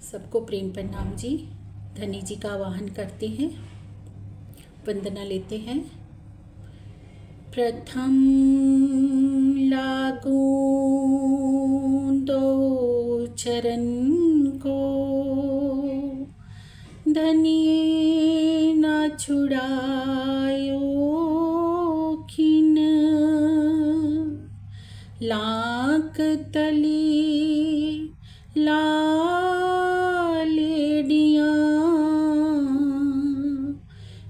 सबको प्रेम प्रणाम जी। धनी जी का आवाहन करते हैं, वंदना लेते हैं। प्रथम लागू दो चरण को, धनिये न छुड़ायो खिन, लाख तली लालेडियाँ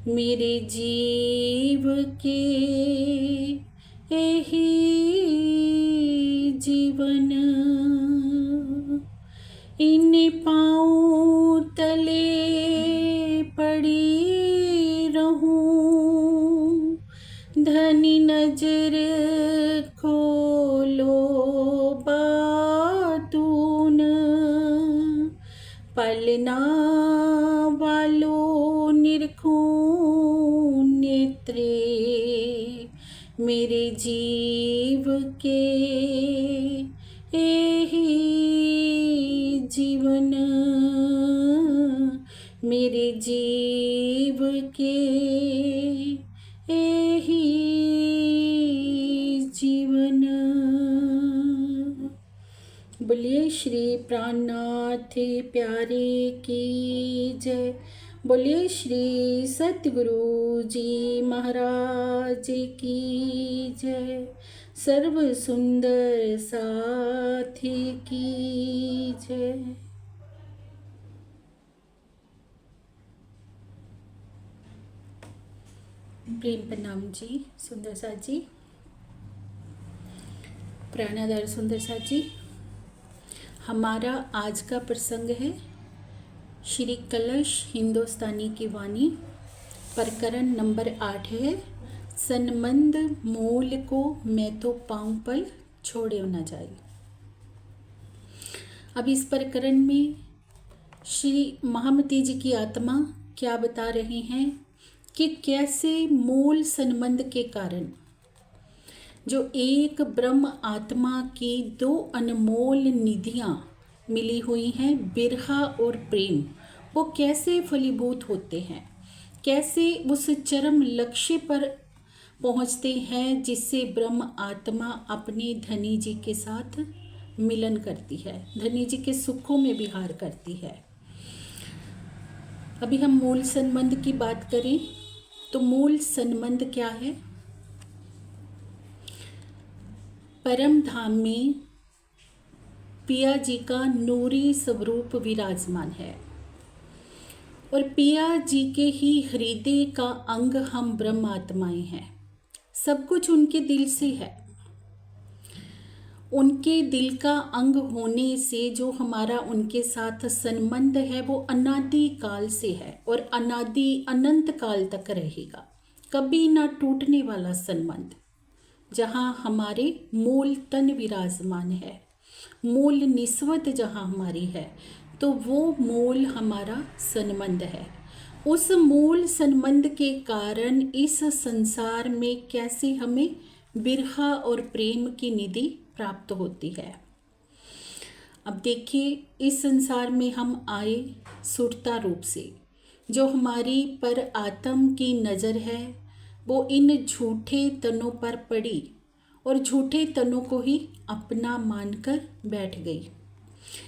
मेरे जीव के यही जीवन, इन पाँव तले पड़ी रहूं, धनी नजर खोलो बातून, पलना वालों निरखूं नेत्रे मेरे जीव के यही जीवन, मेरे जीव के यही जीवन। बोलिए श्री प्राणनाथ प्यारे की जय। बोलिए श्री सतगुरु जी महाराज की जय। सर्व सुंदर साथी की जय। प्रेम प्रणाम जी सुंदर साथ जी, प्राणाधार सुंदर साथ जी। हमारा आज का प्रसंग है श्री कलश हिंदुस्तानी की वाणी, प्रकरण नंबर 8 है, सनमंद मूल को मैं तो पाऊं पल छोड़े न जाए। अब इस प्रकरण में श्री महामती जी की आत्मा क्या बता रहे हैं कि कैसे मूल संबंध के कारण जो एक ब्रह्म आत्मा की दो अनमोल निधियाँ मिली हुई हैं, बिरहा और प्रेम, वो कैसे फलीभूत होते हैं, कैसे उस चरम लक्ष्य पर पहुँचते हैं जिससे ब्रह्म आत्मा अपने धनी जी के साथ मिलन करती है, धनी जी के सुखों में विहार करती है। अभी हम मूल संबंध की बात करें तो मूल संबंध क्या है? परम धाम में पिया जी का नूरी स्वरूप विराजमान है और पिया जी के ही हृदय का अंग हम ब्रह्म आत्माएं हैं। सब कुछ उनके दिल से है। उनके दिल का अंग होने से जो हमारा उनके साथ संबंध है वो अनादि काल से है और अनादि अनंत काल तक रहेगा, कभी ना टूटने वाला संबंध। जहाँ हमारे मूल तन विराजमान है, मूल निस्वत जहाँ हमारी है, तो वो मूल हमारा संबंध है। उस मूल संबंध के कारण इस संसार में कैसे हमें बिरहा और प्रेम की निधि प्राप्त होती है। अब देखिए, इस संसार में हम आए सुरता रूप से। जो हमारी पर आत्म की नज़र है वो इन झूठे तनों पर पड़ी और झूठे तनों को ही अपना मानकर बैठ गई।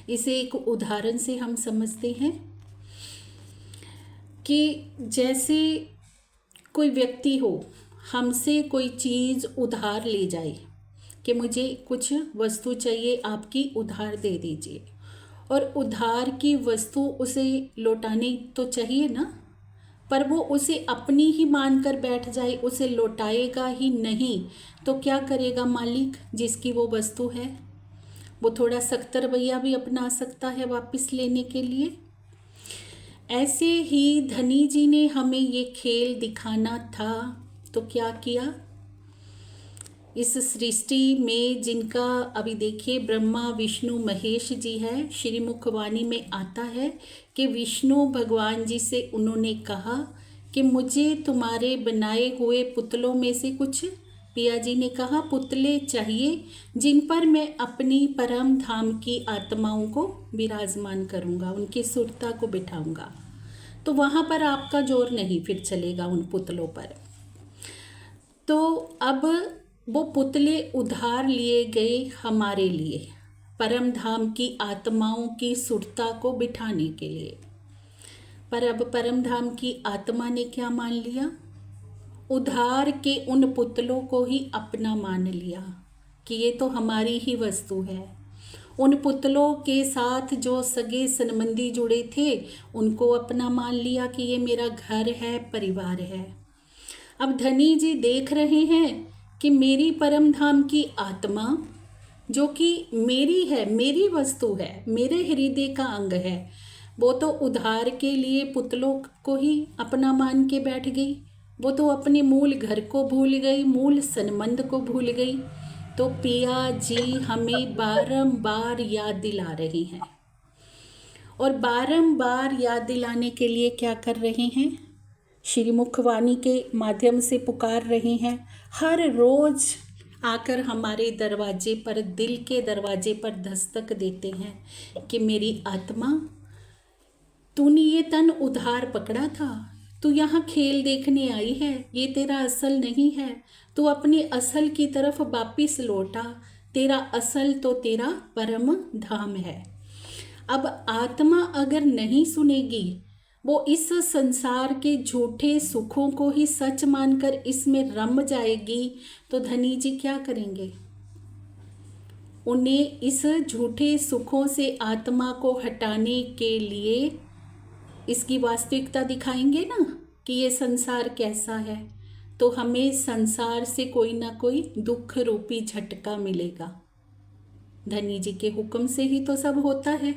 इसे एक उदाहरण से हम समझते हैं कि जैसे कोई व्यक्ति हो, हमसे कोई चीज़ उधार ले जाए कि मुझे कुछ वस्तु चाहिए, आपकी उधार दे दीजिए, और उधार की वस्तु उसे लौटानी तो चाहिए ना, पर वो उसे अपनी ही मानकर बैठ जाए, उसे लौटाएगा ही नहीं, तो क्या करेगा मालिक जिसकी वो वस्तु है? वो थोड़ा सख्त रवैया भी अपना सकता है वापस लेने के लिए। ऐसे ही धनी जी ने हमें ये खेल दिखाना था, तो क्या किया? इस सृष्टि में जिनका अभी देखिए ब्रह्मा विष्णु महेश जी है, श्रीमुख वाणी में आता है कि विष्णु भगवान जी से उन्होंने कहा कि मुझे तुम्हारे बनाए हुए पुतलों में से कुछ पिया जी ने कहा पुतले चाहिए जिन पर मैं अपनी परम धाम की आत्माओं को विराजमान करूँगा, उनकी सुरता को बिठाऊंगा। तो वहाँ पर आपका जोर नहीं फिर चलेगा उन पुतलों पर। तो अब वो पुतले उधार लिए गए हमारे लिए, परम धाम की आत्माओं की सुरता को बिठाने के लिए। पर अब परम धाम की आत्मा ने क्या मान लिया? उधार के उन पुतलों को ही अपना मान लिया कि ये तो हमारी ही वस्तु है। उन पुतलों के साथ जो सगे संबंधी जुड़े थे उनको अपना मान लिया कि ये मेरा घर है, परिवार है। अब धनी जी देख रहे हैं कि मेरी परम धाम की आत्मा जो कि मेरी है, मेरी वस्तु है, मेरे हृदय का अंग है, वो तो उधार के लिए पुतलों को ही अपना मान के बैठ गई। वो तो अपने मूल घर को भूल गई, मूल संबंध को भूल गई। तो पिया जी हमें बारंबार याद दिला रहे हैं, और बारंबार याद दिलाने के लिए क्या कर रहे हैं? श्री मुखवाणी के माध्यम से पुकार रहे हैं। हर रोज आकर हमारे दरवाजे पर, दिल के दरवाजे पर दस्तक देते हैं कि मेरी आत्मा, तूने ये तन उधार पकड़ा था, तू यहाँ खेल देखने आई है, ये तेरा असल नहीं है, तू अपने असल की तरफ वापिस लौटा, तेरा असल तो तेरा परम धाम है। अब आत्मा अगर नहीं सुनेगी, वो इस संसार के झूठे सुखों को ही सच मानकर इसमें रम जाएगी, तो धनी जी क्या करेंगे? उन्हें इस झूठे सुखों से आत्मा को हटाने के लिए इसकी वास्तविकता दिखाएंगे ना कि ये संसार कैसा है। तो हमें संसार से कोई ना कोई दुख रूपी झटका मिलेगा। धनी जी के हुक्म से ही तो सब होता है।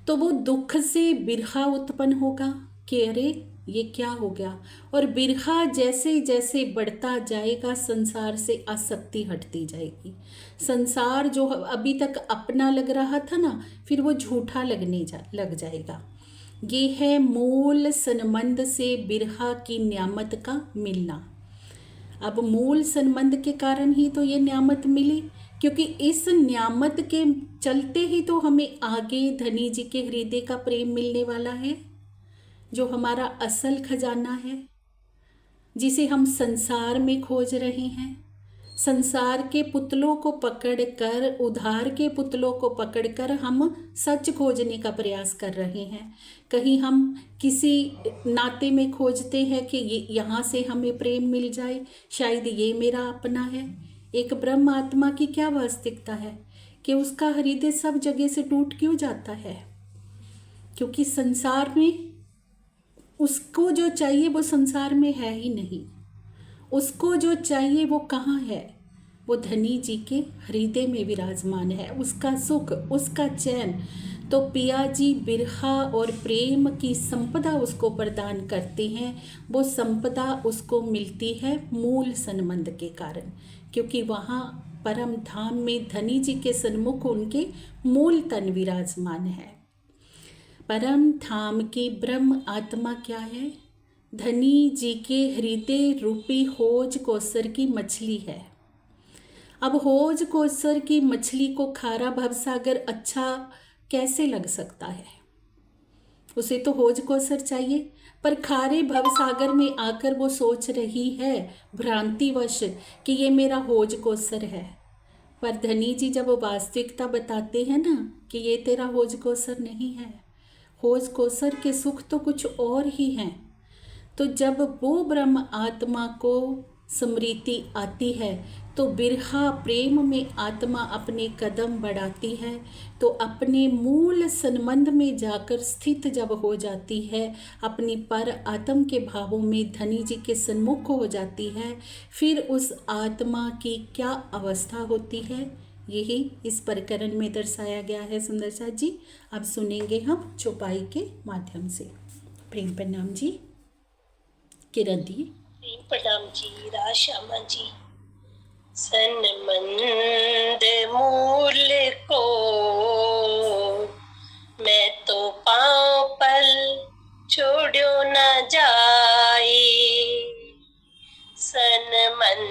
तो वो दुख से बिरहा उत्पन्न होगा कि अरे ये क्या हो गया, और बिरहा जैसे जैसे बढ़ता जाएगा संसार से आसक्ति हटती जाएगी। संसार जो अभी तक अपना लग रहा था ना, फिर वो झूठा लग जाएगा। ये है मूल संबंध से बिरहा की न्यामत का मिलना। अब मूल संबंध के कारण ही तो ये न्यामत मिली, क्योंकि इस न्यामत के चलते ही तो हमें आगे धनी जी के हृदय का प्रेम मिलने वाला है, जो हमारा असल खजाना है, जिसे हम संसार में खोज रहे हैं। संसार के पुतलों को पकड़कर, उधार के पुतलों को पकड़कर हम सच खोजने का प्रयास कर रहे हैं। कहीं हम किसी नाते में खोजते हैं कि ये यहाँ से हमें प्रेम मिल जाए, शायद ये मेरा अपना है। एक ब्रह्म आत्मा की क्या वास्तविकता है कि उसका हृदय सब जगह से टूट क्यों जाता है? क्योंकि संसार में उसको जो चाहिए वो संसार में है ही नहीं। उसको जो चाहिए वो कहाँ है? वो धनी जी के हृदय में विराजमान है, उसका सुख, उसका चैन। तो पिया जी बिरहा और प्रेम की संपदा उसको प्रदान करते हैं। वो संपदा उसको मिलती है मूल संबंध के कारण, क्योंकि वहाँ परम धाम में धनी जी के सन्मुख उनके मूल तन विराजमान है। परम धाम की ब्रह्म आत्मा क्या है? धनी जी के हृदय रूपी होज कोसर की मछली है। अब होज कोसर की मछली को खारा भवसागर अच्छा कैसे लग सकता है? उसे तो होज कोसर चाहिए, पर खारे भवसागर में आकर वो सोच रही है भ्रांतिवश कि ये मेरा होज कोसर है। पर धनी जी जब वो वास्तविकता बताते हैं ना कि ये तेरा होज कोसर नहीं है, होज कोसर के सुख तो कुछ और ही हैं। तो जब वो ब्रह्म आत्मा को स्मृति आती है तो बिरहा प्रेम में आत्मा अपने कदम बढ़ाती है, तो अपने मूल संबंध में जाकर स्थित जब हो जाती है, अपनी पर आत्म के भावों में धनी जी के सन्मुख हो जाती है, फिर उस आत्मा की क्या अवस्था होती है, यही इस प्रकरण में दर्शाया गया है। सुंदर साथ जी अब सुनेंगे हम चौपाई के माध्यम से। प्रेम प्रणाम जी। किरण दी। प्रेम प्रणाम जी। राशामा जी। सनमंद मूल को मैं तो पाँव पल छोड़ो न जाए, सनमंद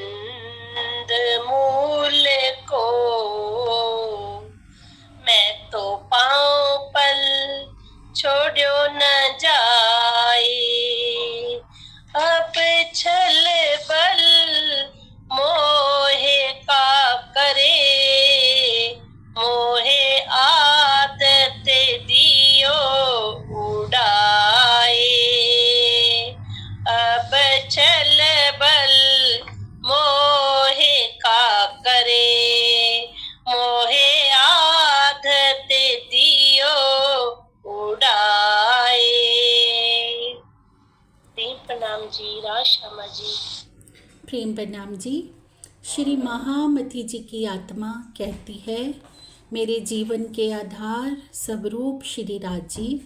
छोड़ो न जाए। अब छल बल मोहे का करे, मोहे आदत दियो उड़ाए। अब छल बल मोहे का करे, मोहे आदत दियो उड़ाए। प्रणाम जी, राज श्यामा जी। प्रेम प्रणाम जी। श्री महामती जी की आत्मा कहती है, मेरे जीवन के आधार स्वरूप श्री राज जी,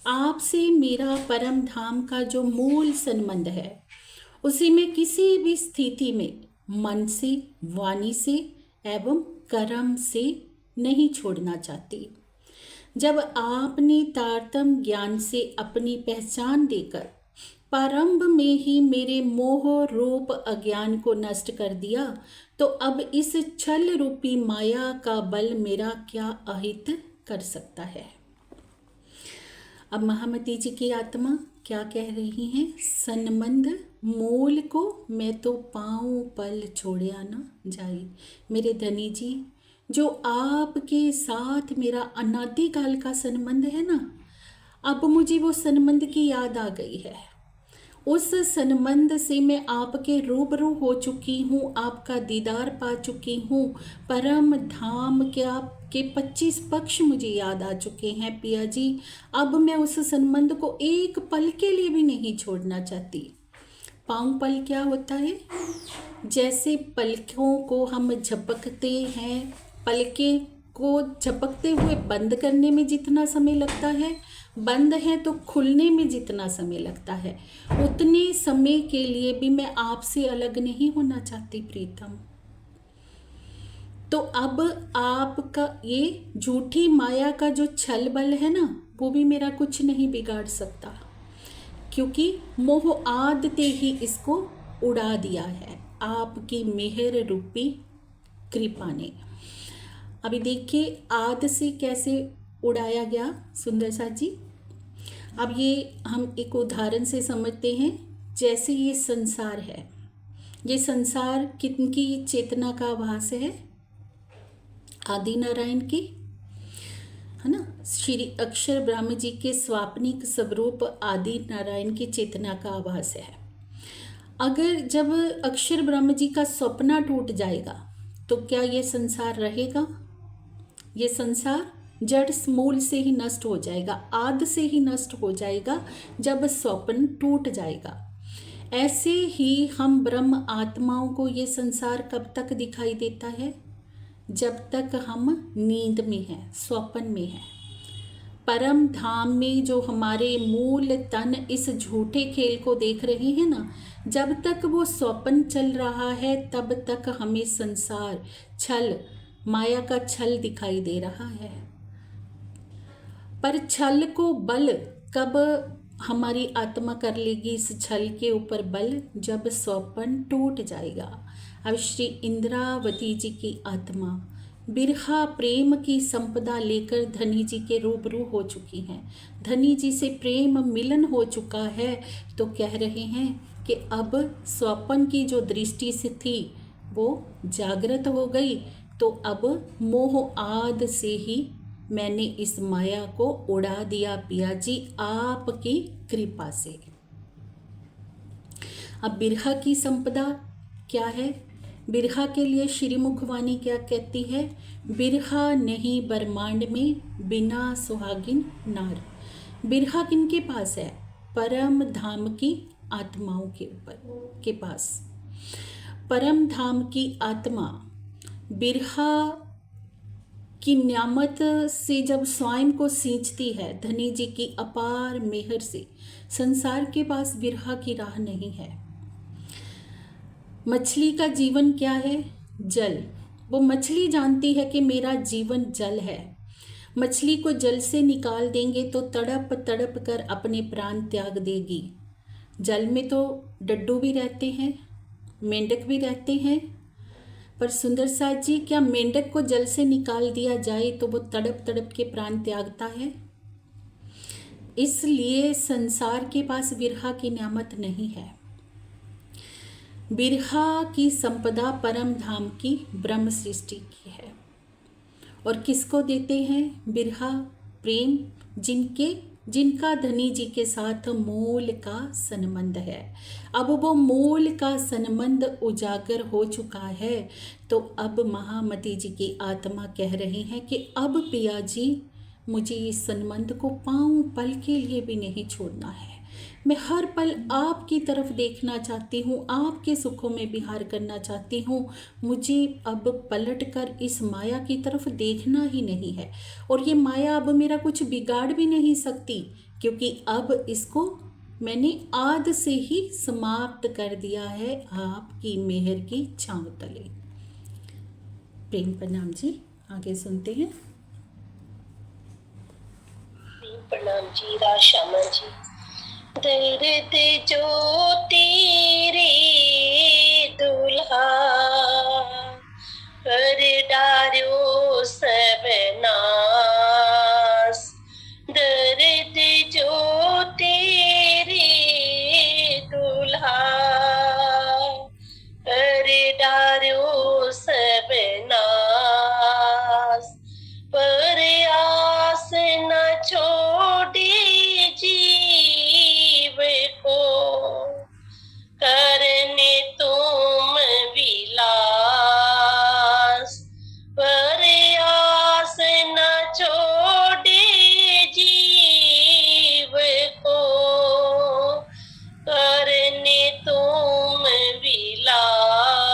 आपसे मेरा परम धाम का जो मूल संबंध है, उसी में किसी भी स्थिति में मन से, वाणी से एवं कर्म से नहीं छोड़ना चाहती। जब आपने तारतम्य ज्ञान से अपनी पहचान देकर प्रारंभ में ही मेरे मोह रूप अज्ञान को नष्ट कर दिया, तो अब इस छल रूपी माया का बल मेरा क्या अहित कर सकता है। अब महामती जी की आत्मा क्या कह रही हैं? संबंध मूल को मैं तो पाऊँ पल छोड़िया न जाई। मेरे धनी जी, जो आपके साथ मेरा अनादिकाल का संबंध है ना, अब मुझे वो संबंध की याद आ गई है। उस संबंध से मैं आपके रूबरू हो चुकी हूँ, आपका दीदार पा चुकी हूँ। परम धाम के आपके 25 पक्ष मुझे याद आ चुके हैं पिया जी। अब मैं उस संबंध को एक पल के लिए भी नहीं छोड़ना चाहती। पाँव पल क्या होता है? जैसे पलकों को हम झपकते हैं, पलके को झपकते हुए बंद करने में जितना समय लगता है, बंद है तो खुलने में जितना समय लगता है, उतने समय के लिए भी मैं आपसे अलग नहीं होना चाहती प्रीतम। तो अब आपका ये झूठी माया का जो छल बल है ना, वो भी मेरा कुछ नहीं बिगाड़ सकता, क्योंकि मोह आदते ही इसको उड़ा दिया है आपकी मेहर रूपी कृपा ने। अभी देखिए आद से कैसे उड़ाया गया सुंदर सा जी। अब ये हम एक उदाहरण से समझते हैं। जैसे ये संसार है, ये संसार किनकी चेतना का आभास है? आदि नारायण की, है ना। श्री अक्षर ब्रह्म जी के स्वाप्निक स्वरूप आदि नारायण की चेतना का आभास है। अगर जब अक्षर ब्रह्म जी का सपना टूट जाएगा तो क्या ये संसार रहेगा? ये संसार जड़ मूल से ही नष्ट हो जाएगा, आदि से ही नष्ट हो जाएगा जब स्वप्न टूट जाएगा। ऐसे ही हम ब्रह्म आत्माओं को ये संसार कब तक दिखाई देता है? जब तक हम नींद में हैं, स्वप्न में हैं। परम धाम में जो हमारे मूल तन इस झूठे खेल को देख रहे हैं ना, जब तक वो स्वप्न चल रहा है तब तक हमें संसार छल, माया का छल दिखाई दे रहा है। पर छल को बल कब हमारी आत्मा कर लेगी इस छल के ऊपर बल? जब स्वप्न टूट जाएगा। अब श्री इंद्रावती जी की आत्मा बिरहा प्रेम की संपदा लेकर धनी जी के रूबरू हो चुकी हैं। धनी जी से प्रेम मिलन हो चुका है, तो कह रहे हैं कि अब स्वप्न की जो दृष्टि से थी वो जागृत हो गई, तो अब मोह आद से ही मैंने इस माया को उड़ा दिया पिया जी आपकी कृपा से। अब बिरहा की संपदा क्या है? बिरहा के लिए श्रीमुखवाणी क्या कहती है? बिरहा नहीं ब्रह्मांड में बिना सुहागिन नार। बिरहा किनके पास है? परम धाम की आत्माओं के ऊपर के पास। परम धाम की आत्मा बिरहा की न्यामत से जब स्वयं को सींचती है, धनी जी की अपार मेहर से, संसार के पास बिरहा की राह नहीं है। मछली का जीवन क्या है? जल। वो मछली जानती है कि मेरा जीवन जल है। मछली को जल से निकाल देंगे तो तड़प तड़प कर अपने प्राण त्याग देगी। जल में तो डड्डू भी रहते हैं, मेंढक भी रहते हैं, पर सुंदर साथ जी, क्या मेंढक को जल से निकाल दिया जाए तो वो तड़प तड़प के प्राण त्यागता है? इसलिए संसार के पास बिरहा की नेमत नहीं है। बिरहा की संपदा परम धाम की ब्रह्म सृष्टि की है। और किसको देते हैं बिरहा? प्रेम जिनका धनी जी के साथ मूल का संबंध है। अब वो मूल का संबंध उजागर हो चुका है, तो अब महामती जी की आत्मा कह रही है कि अब पिया जी मुझे इस संबंध को पाँव पल के लिए भी नहीं छोड़ना है। मैं हर पल आपकी तरफ देखना चाहती हूँ, आपके सुखों में विहार करना चाहती हूँ। मुझे अब पलट कर इस माया की तरफ देखना ही नहीं है। और ये माया अब मेरा कुछ बिगाड़ भी नहीं सकती, क्योंकि अब इसको मैंने आद से ही समाप्त कर दिया है आपकी मेहर की छांव तले। प्रेम प्रणाम जी, आगे सुनते हैं। प्रणाम जी, राशामा जी। दर्द जो तेरे दुल्हा कर डारो सब नास, दर्द जो तेरे दुल्हा कर डारो सब नास, पर आस न छोड़े जीव को करने तुम विलास, पर आस न छोड़े जीव को करने तुम विलास।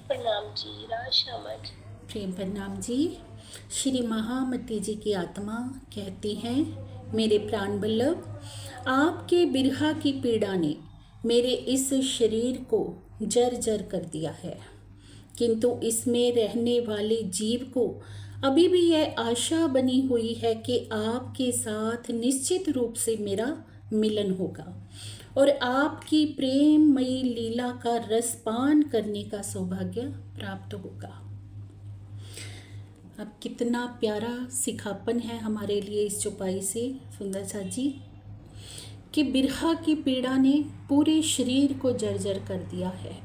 प्रणाम जी, राशामा जी। प्रेम प्रणाम जी। श्री महामती जी की आत्मा कहती हैं, मेरे प्राण वल्लभ, आपके बिरहा की पीड़ा ने मेरे इस शरीर को जर्जर कर दिया है, किंतु इसमें रहने वाले जीव को अभी भी यह आशा बनी हुई है कि आपके साथ निश्चित रूप से मेरा मिलन होगा और आपकी प्रेममयी लीला का रसपान करने का सौभाग्य प्राप्त होगा। अब कितना प्यारा सिखापन है हमारे लिए इस चौपाई से सुंदर सा जी, कि बिरहा की पीड़ा ने पूरे शरीर को जर्जर कर दिया है।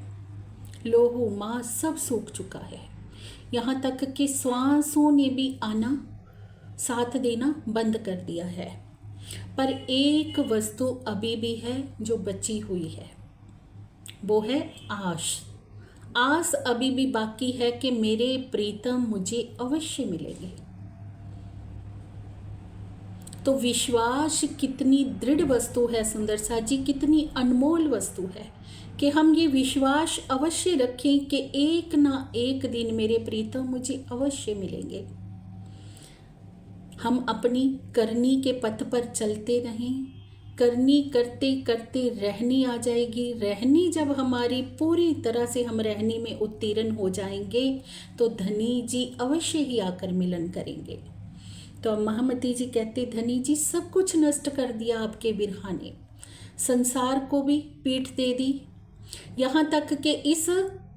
लोहू मांस सब सूख चुका है, यहाँ तक कि श्वासों ने भी आना साथ देना बंद कर दिया है। पर एक वस्तु अभी भी है जो बची हुई है, वो है आश। आस अभी भी बाकी है कि मेरे प्रीतम मुझे अवश्य मिलेंगे। तो विश्वास कितनी दृढ़ वस्तु है सुंदर सा जी, कितनी अनमोल वस्तु है कि हम ये विश्वास अवश्य रखें कि एक ना एक दिन मेरे प्रीतम मुझे अवश्य मिलेंगे। हम अपनी करनी के पथ पर चलते रहें, करनी करते करते रहनी आ जाएगी। रहनी जब हमारी पूरी तरह से हम रहनी में उत्तीर्ण हो जाएंगे तो धनी जी अवश्य ही आकर मिलन करेंगे। तो महामती जी कहते, धनी जी सब कुछ नष्ट कर दिया आपके बिरहा ने, संसार को भी पीठ दे दी, यहाँ तक कि इस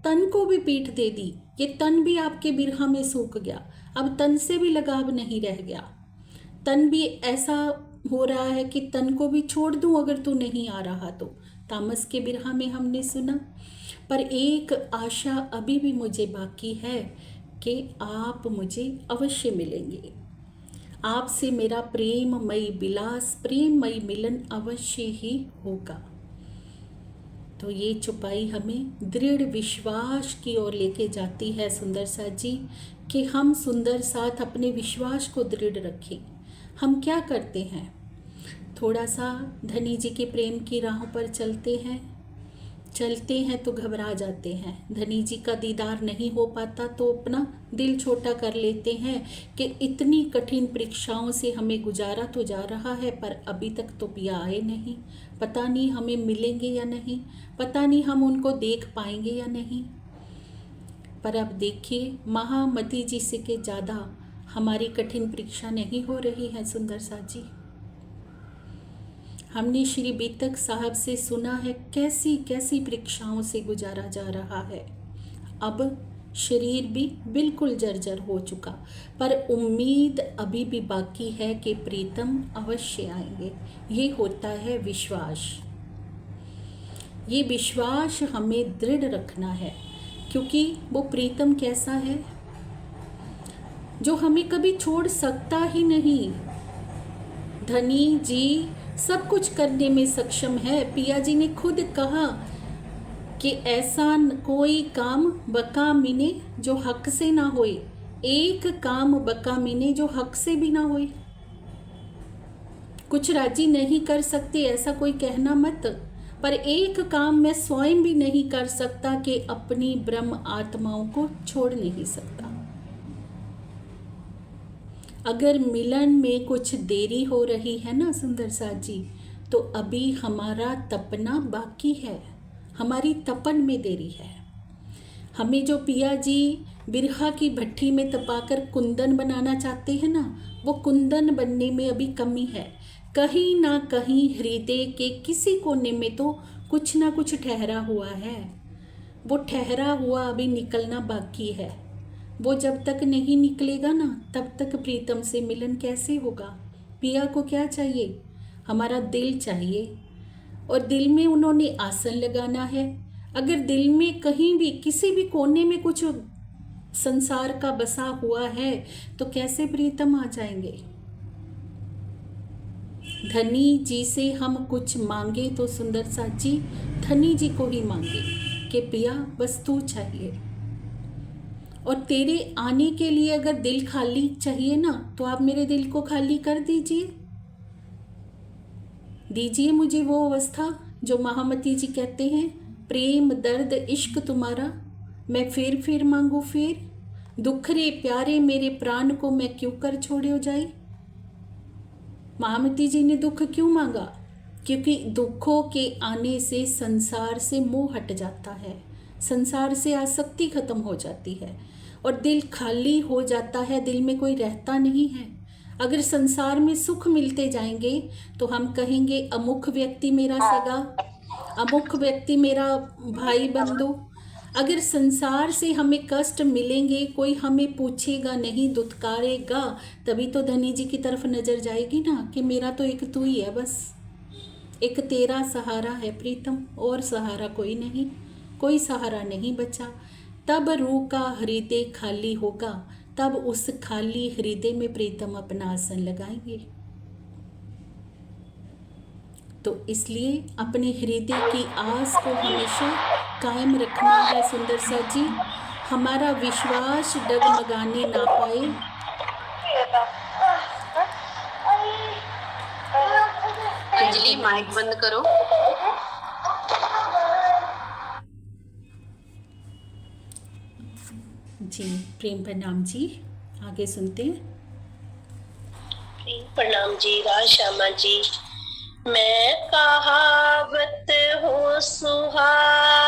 तन को भी पीठ दे दी। ये तन भी आपके बिरहा में सूख गया, अब तन से भी लगाव नहीं रह गया। तन भी ऐसा हो रहा है कि तन को भी छोड़ दूं अगर तू नहीं आ रहा तो। तामस के बिरहा में हमने सुना, पर एक आशा अभी भी मुझे बाकी है कि आप मुझे अवश्य मिलेंगे, आपसे मेरा प्रेममयी विलास, प्रेममयी मिलन अवश्य ही होगा। तो ये चौपाई हमें दृढ़ विश्वास की ओर लेके जाती है सुंदर सा जी, कि हम सुंदर साथ अपने विश्वास को दृढ़ रखें। हम क्या करते हैं, थोड़ा सा धनी जी के प्रेम की राहों पर चलते हैं तो घबरा जाते हैं। धनी जी का दीदार नहीं हो पाता तो अपना दिल छोटा कर लेते हैं कि इतनी कठिन परीक्षाओं से हमें गुजारा तो जा रहा है, पर अभी तक तो पिया आए नहीं, पता नहीं हमें मिलेंगे या नहीं, पता नहीं हम उनको देख पाएंगे या नहीं। पर अब देखिए, महामती जी से के ज़्यादा हमारी कठिन परीक्षा नहीं हो रही है सुंदर सा जी। हमने श्री बीतक साहब से सुना है कैसी कैसी परीक्षाओं से गुजारा जा रहा है। अब शरीर भी बिल्कुल जर्जर हो चुका, पर उम्मीद अभी भी बाकी है कि प्रीतम अवश्य आएंगे। ये होता है विश्वास। ये विश्वास हमें दृढ़ रखना है, क्योंकि वो प्रीतम कैसा है जो हमें कभी छोड़ सकता ही नहीं। धनी जी सब कुछ करने में सक्षम है। पिया जी ने खुद कहा कि ऐसा कोई काम बका मिने जो हक से ना होए, एक काम बका मिने जो हक से भी ना होए। कुछ राजी नहीं कर सकते ऐसा कोई कहना मत, पर एक काम मैं स्वयं भी नहीं कर सकता कि अपनी ब्रह्म आत्माओं को छोड़ नहीं सकता। अगर मिलन में कुछ देरी हो रही है ना सुंदर साथ जी, तो अभी हमारा तपना बाकी है, हमारी तपन में देरी है। हमें जो पिया जी बिरहा की भट्टी में तपाकर कुंदन बनाना चाहते हैं ना, वो कुंदन बनने में अभी कमी है। कहीं ना कहीं हृदय के किसी कोने में तो कुछ ना कुछ ठहरा हुआ है। वो ठहरा हुआ अभी निकलना बाकी है। वो जब तक नहीं निकलेगा ना, तब तक प्रीतम से मिलन कैसे होगा। पिया को क्या चाहिए? हमारा दिल चाहिए, और दिल में उन्होंने आसन लगाना है। अगर दिल में कहीं भी किसी भी कोने में कुछ संसार का बसा हुआ है, तो कैसे प्रीतम आ जाएंगे। धनी जी से हम कुछ मांगे तो सुंदर साथ जी धनी जी को ही मांगे कि पिया बस तू चाहिए। और तेरे आने के लिए अगर दिल खाली चाहिए ना, तो आप मेरे दिल को खाली कर दीजिए। दीजिए मुझे वो अवस्था जो महामती जी कहते हैं, प्रेम दर्द इश्क तुम्हारा मैं फिर मांगू फिर, दुखरे प्यारे मेरे प्राण को मैं क्यों कर छोड़े जाए। महामती जी ने दुख क्यों मांगा? क्योंकि दुखों के आने से संसार से मोह हट जाता है, संसार से आसक्ति खत्म हो जाती है, और दिल खाली हो जाता है, दिल में कोई रहता नहीं है। अगर संसार में सुख मिलते जाएंगे तो हम कहेंगे अमुख व्यक्ति मेरा सगा, अमुख व्यक्ति मेरा भाई बंधु। अगर संसार से हमें कष्ट मिलेंगे, कोई हमें पूछेगा नहीं, दुत्कारेगा, तभी तो धनी जी की तरफ नजर जाएगी ना कि मेरा तो एक तू ही है, बस एक तेरा सहारा है प्रीतम, और सहारा कोई नहीं, कोई सहारा नहीं बचा। तब रूह का हृदय खाली होगा, तब उस खाली हृदय में प्रीतम अपना आसन लगाएंगे। तो इसलिए अपने हृदय की आस को हमेशा कायम रखना है सुंदर सा जी। हमारा विश्वास डगमगाने ना पाए। अंजलि माइक बंद करो। जी प्रेम प्रणाम जी, आगे सुनते हैं। प्रेम प्रणाम जी, राज श्यामा जी। मैं कहावत हूँ सुहागनी,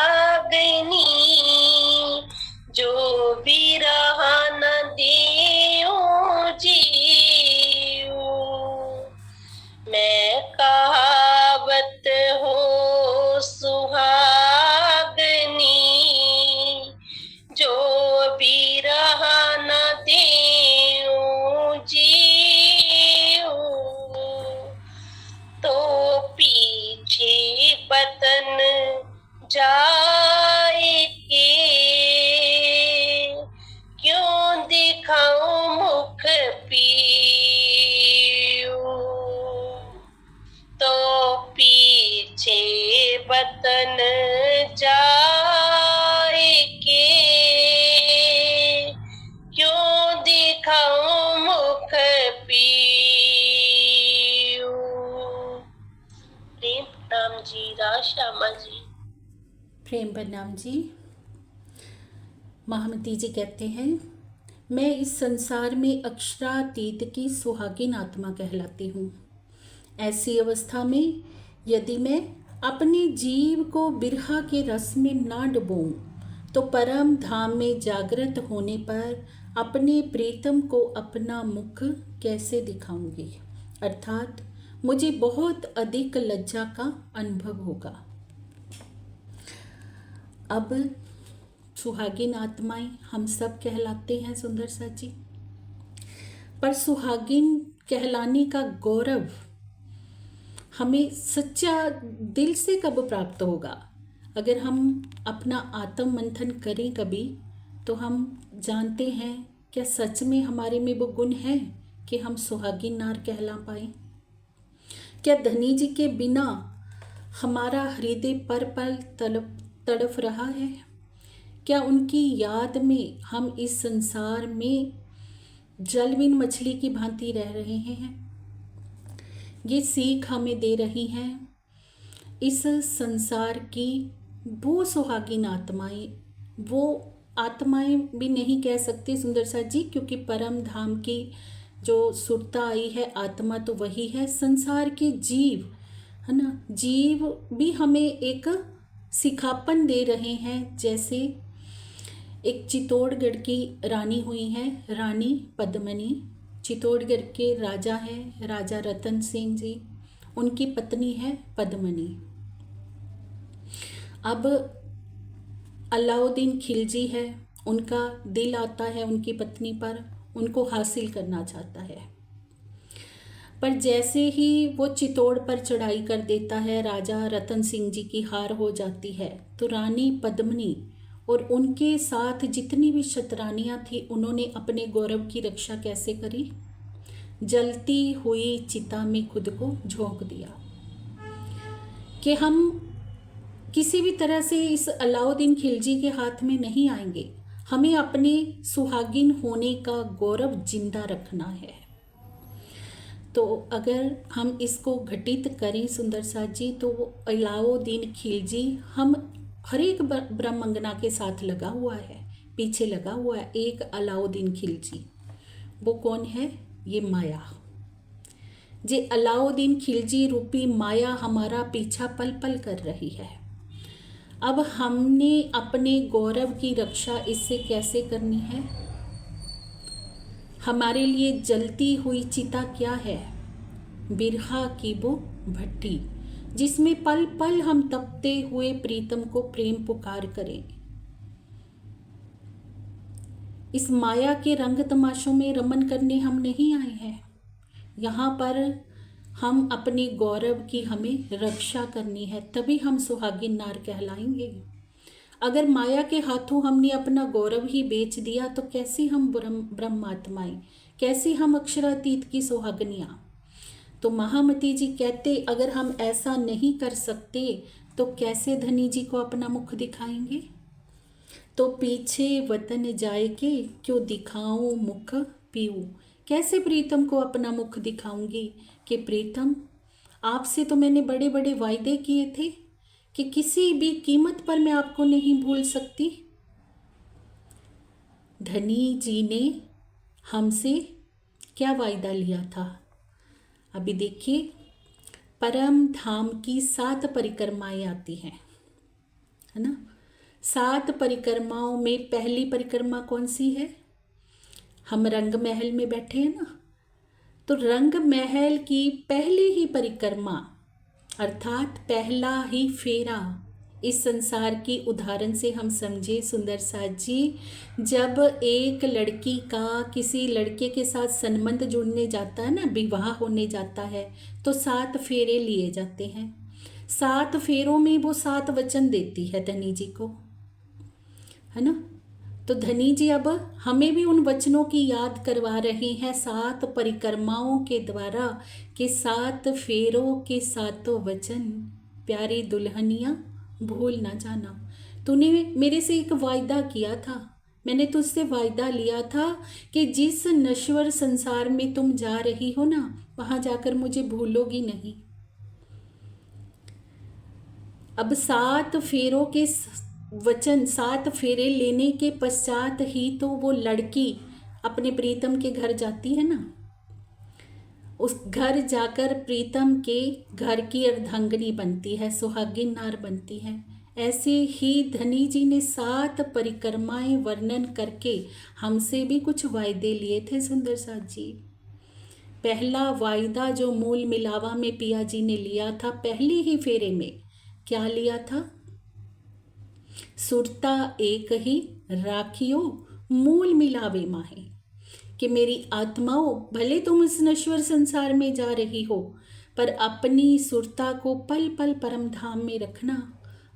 जो भी रहा न देऊं जीऊं। मैं कहावत हूँ सुहागनी, जो भी रहा न देऊं जीऊं। तो पीछे बतन जाए के, क्यों दिखाऊं मुख पीयूं। तो पीछे बतन जाए के, क्यों दिखाऊं मुख पीयूं। प्रेम प्रणाम जी, राज श्यामा जी। प्रेम प्रणाम जी। महामती जी कहते हैं, मैं इस संसार में अक्षरातीत की सुहागिन आत्मा कहलाती हूँ। ऐसी अवस्था में यदि मैं अपने जीव को बिरहा के रस में ना डुबोऊं, तो परम धाम में जागृत होने पर अपने प्रीतम को अपना मुख कैसे दिखाऊंगी। अर्थात मुझे बहुत अधिक लज्जा का अनुभव होगा। अब सुहागिन आत्माएं हम सब कहलाते हैं सुंदर सा जी। पर सुहागिन कहलाने का गौरव हमें सच्चा दिल से कब प्राप्त होगा? अगर हम अपना आत्म मंथन करें कभी, तो हम जानते हैं क्या सच में हमारे में वो गुण है कि हम सुहागिन नार कहला पाए? क्या धनी जी के बिना हमारा हृदय पर पल तड़प रहा है? क्या उनकी याद में हम इस संसार में जलविन मछली की भांति रह रहे हैं? ये सीख हमें दे रही हैं इस संसार की वो सुहागिन आत्माएं, वो आत्माएं भी नहीं कह सकते सुंदर सा जी, क्योंकि परम धाम की जो सुरता आई है आत्मा तो वही है। संसार के जीव है ना, जीव भी हमें एक सिखापन दे रहे हैं। जैसे एक चित्तौड़गढ़ की रानी हुई है, रानी पद्मनी। चित्तौड़गढ़ के राजा हैं राजा रतन सिंह जी, उनकी पत्नी है पद्मनी। अब अलाउद्दीन खिलजी है, उनका दिल आता है उनकी पत्नी पर, उनको हासिल करना चाहता है। पर जैसे ही वो चित्तौड़ पर चढ़ाई कर देता है, राजा रतन सिंह जी की हार हो जाती है, तो रानी पद्मनी और उनके साथ जितनी भी शतरानियाँ थी, उन्होंने अपने गौरव की रक्षा कैसे करी? जलती हुई चिता में खुद को झोंक दिया कि हम किसी भी तरह से इस अलाउद्दीन खिलजी के हाथ में नहीं आएंगे। हमें अपने सुहागिन होने का गौरव जिंदा रखना है। तो अगर हम इसको घटित करें सुंदर सा जी, तो वो अलाउद्दीन खिलजी हम हर एक ब्रह्मंगना के साथ लगा हुआ है, पीछे लगा हुआ है एक अलाउद्दीन खिलजी। वो कौन है? ये माया। जे अलाउद्दीन खिलजी रूपी माया हमारा पीछा पल पल कर रही है। अब हमने अपने गौरव की रक्षा इससे कैसे करनी है? हमारे लिए जलती हुई चिता क्या है? बिरहा की वो भट्टी, जिसमें पल पल हम तपते हुए प्रीतम को प्रेम पुकार करें। इस माया के रंग तमाशों में रमन करने हम नहीं आए हैं। यहाँ पर हम अपने गौरव की हमें रक्षा करनी है, तभी हम सुहागिन नार कहलाएंगे। अगर माया के हाथों हमने अपना गौरव ही बेच दिया, तो कैसे हम ब्रह्मात्माएं, कैसे हम अक्षरातीत की सुहागनियाँ? तो महामती जी कहते, अगर हम ऐसा नहीं कर सकते तो कैसे धनी जी को अपना मुख दिखाएंगे? तो पीछे वतन जाए के क्यों दिखाऊं मुख पीऊं। कैसे प्रीतम को अपना मुख दिखाऊंगी कि प्रीतम, आपसे तो मैंने बड़े बड़े वायदे किए थे कि किसी भी कीमत पर मैं आपको नहीं भूल सकती। धनी जी ने हमसे क्या वायदा लिया था? अभी देखिए, परम धाम की 7 परिक्रमाएं आती हैं, है ना। 7 परिक्रमाओं में पहली परिक्रमा कौन सी है? हम रंग महल में बैठे हैं ना, तो रंग महल की पहली ही परिक्रमा अर्थात पहला ही फेरा इस संसार की उदाहरण से हम समझे सुंदर सा जी। जब एक लड़की का किसी लड़के के साथ संबंध जुड़ने जाता है ना, विवाह होने जाता है, तो 7 फेरे लिए जाते हैं। 7 फेरों में वो 7 वचन देती है धनी जी को, है ना। तो धनी जी अब हमें भी उन वचनों की याद करवा रहे हैं 7 परिक्रमाओं के द्वारा कि 7 फेरों के 7 वचन, प्यारी दुल्हनिया भूल ना जाना। तूने मेरे से एक वायदा किया था, मैंने तुझसे वायदा लिया था कि जिस नश्वर संसार में तुम जा रही हो ना, वहाँ जाकर मुझे भूलोगी नहीं। अब 7 फेरों के वचन, 7 फेरे लेने के पश्चात ही तो वो लड़की अपने प्रीतम के घर जाती है ना। उस घर जाकर प्रीतम के घर की अर्धांगिनी बनती है, सुहागिन नार बनती है। ऐसे ही धनी जी ने 7 परिक्रमाएं वर्णन करके हमसे भी कुछ वायदे लिए थे सुंदर सा जी। पहला वायदा जो मूल मिलावा में पिया जी ने लिया था, पहले ही फेरे में क्या लिया था? सुरता एक ही राखियो मूल मिलावे माहे। कि मेरी आत्माओं, भले तुम इस नश्वर संसार में जा रही हो, पर अपनी सुरता को पल पल परम धाम में रखना।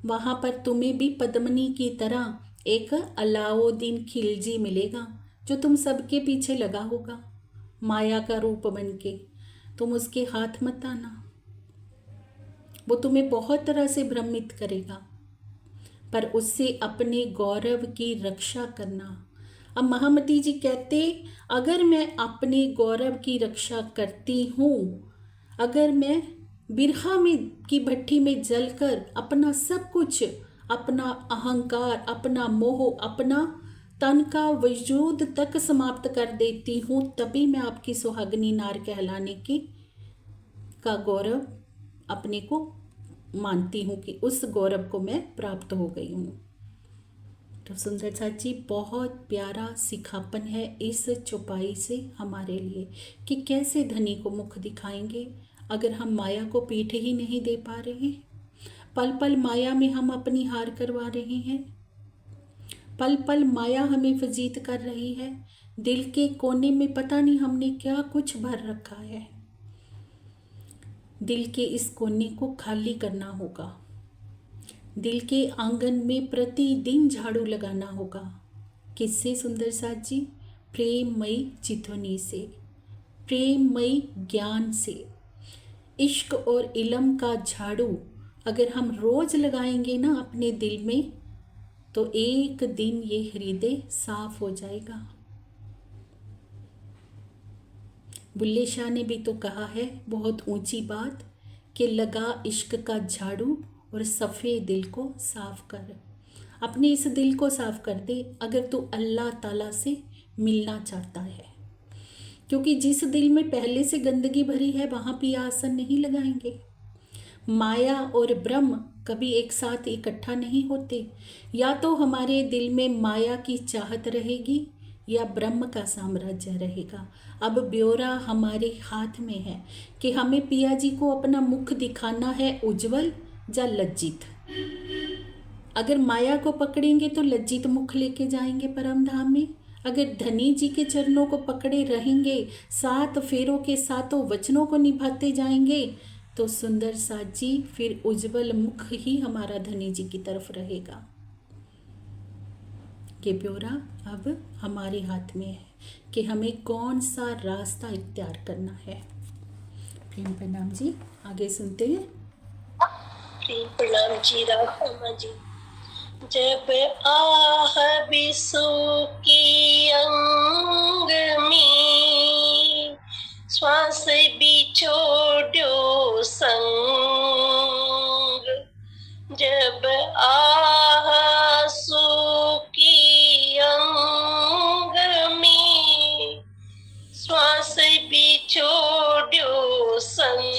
वहाँ पर तुम्हें भी पद्मनी की तरह एक अलाउद्दीन खिलजी मिलेगा, जो तुम सबके पीछे लगा होगा माया का रूप बन के। तुम उसके हाथ मत आना, वो तुम्हें बहुत तरह से भ्रमित करेगा, पर उससे अपने गौरव की रक्षा करना। अब महामती जी कहते, अगर मैं अपने गौरव की रक्षा करती हूँ, अगर मैं बिरहा में की भट्टी में जलकर अपना सब कुछ, अपना अहंकार, अपना मोह, अपना तन का वजूद तक समाप्त कर देती हूँ, तभी मैं आपकी सुहागनी नार कहलाने की का गौरव अपने को मानती हूँ कि उस गौरव को मैं प्राप्त हो गई हूँ। तो सुंदर साथ जी, बहुत प्यारा सिखापन है इस चौपाई से हमारे लिए कि कैसे धनी को मुख दिखाएंगे अगर हम माया को पीठ ही नहीं दे पा रहे। पल पल माया में हम अपनी हार करवा रहे हैं, पल पल माया हमें फजीत कर रही है। दिल के कोने में पता नहीं हमने क्या कुछ भर रखा है। दिल के इस कोने को खाली करना होगा। दिल के आंगन में प्रतिदिन झाड़ू लगाना होगा। किससे सुंदर साथ जी? प्रेममयी चितवनी से, प्रेममयी ज्ञान से। इश्क और इल्म का झाड़ू अगर हम रोज लगाएंगे ना अपने दिल में, तो एक दिन ये हृदय साफ हो जाएगा। बुल्ले शाह ने भी तो कहा है बहुत ऊंची बात कि लगा इश्क का झाड़ू और सफ़ेद दिल को साफ कर। अपने इस दिल को साफ कर दे अगर तू अल्लाह ताला से मिलना चाहता है, क्योंकि जिस दिल में पहले से गंदगी भरी है वहाँ भी आसन नहीं लगाएंगे। माया और ब्रह्म कभी एक साथ इकट्ठा नहीं होते। या तो हमारे दिल में माया की चाहत रहेगी या ब्रह्म का साम्राज्य रहेगा। अब ब्योरा हमारे हाथ में है कि हमें पिया जी को अपना मुख दिखाना है उज्जवल या लज्जित। अगर माया को पकड़ेंगे तो लज्जित मुख लेके जाएंगे परम धाम में। अगर धनी जी के चरणों को पकड़े रहेंगे, 7 फेरों के 7 वचनों को निभाते जाएंगे, तो सुंदर साथ जी फिर उज्जवल मुख ही हमारा धनी जी की तरफ रहेगा। ये ब्योरा अब हमारे हाथ में है कि हमें कौन सा रास्ता इख्तियार करना है। प्रेम प्रणाम जी, आगे सुनते हैं। प्रेम प्रणाम जी, रामा जी। जब आह बिसु की अंग में, श्वास बिछोड़ो संग। जब आह की अंग में, श्वास बिछोड़ो संग।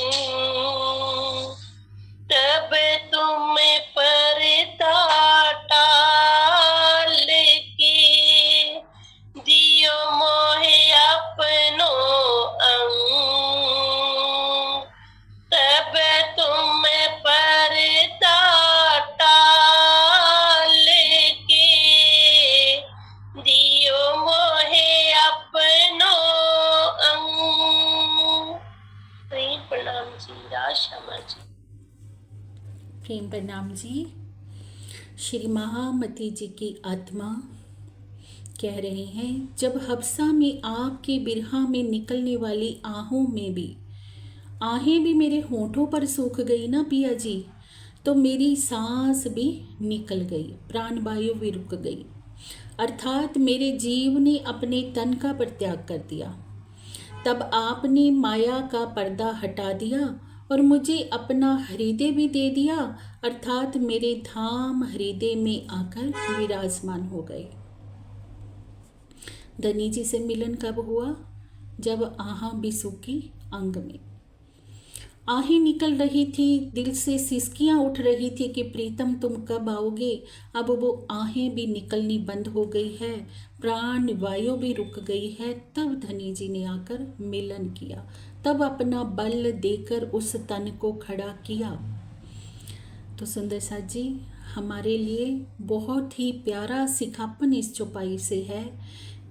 तब तुम पर्दा टाल के दियो मोहे अपनो अंग। तब तुम पर्दा टाल के दियो मोहे अपनो अंग। प्रेम प्रणाम जी, राशा जी। प्रेम प्रणाम जी। श्री महामती जी की आत्मा कह रहे हैं, जब हफ्सा में आपके बिरहा में निकलने वाली आहों में भी आहें भी मेरे होठों पर सूख गई ना पिया जी, तो मेरी सांस भी निकल गई, प्राणवायु भी रुक गई। अर्थात मेरे जीव ने अपने तन का परित्याग कर दिया। तब आपने माया का पर्दा हटा दिया और मुझे अपना हृदय भी दे दिया, अर्थात मेरे धाम हृदय में आकर विराजमान हो गए। धनी जी से मिलन कब हुआ? जब आहा बिसुकी अंग में आहें निकल रही थी, दिल से सिसकियां उठ रही थी कि प्रीतम तुम कब आओगे। अब वो आहें भी निकलनी बंद हो गई है, प्राण वायु भी रुक गई है। तब धनी जी ने आकर मिलन किया, तब अपना बल देकर उस तन को खड़ा किया। तो सुंदर साथ जी, हमारे लिए बहुत ही प्यारा सिखापन इस चौपाई से है